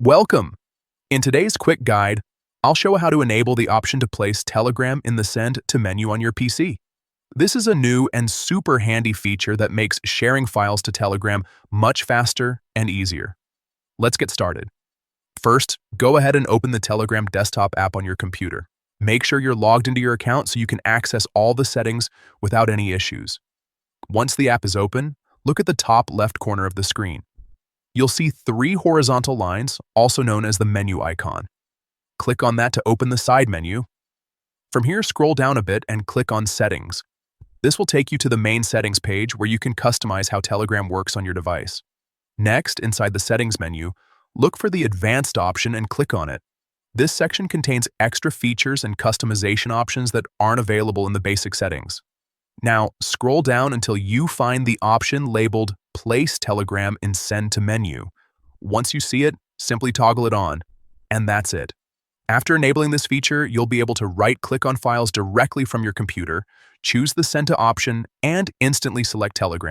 Welcome! In today's quick guide, I'll show how to enable the option to place Telegram in the Send to menu on your PC. This is a new and super handy feature that makes sharing files to Telegram much faster and easier. Let's get started. First, go ahead and open the Telegram desktop app on your computer. Make sure you're logged into your account so you can access all the settings without any issues. Once the app is open, look at the top left corner of the screen. You'll see three horizontal lines, also known as the menu icon. Click on that to open the side menu. From here, scroll down a bit and click on Settings. This will take you to the main settings page where you can customize how Telegram works on your device. Next, inside the Settings menu, look for the Advanced option and click on it. This section contains extra features and customization options that aren't available in the basic settings. Now, scroll down until you find the option labeled Place Telegram in Send to Menu. Once you see it, simply toggle it on, and that's it. After enabling this feature, you'll be able to right-click on files directly from your computer, choose the Send to option, and instantly select Telegram.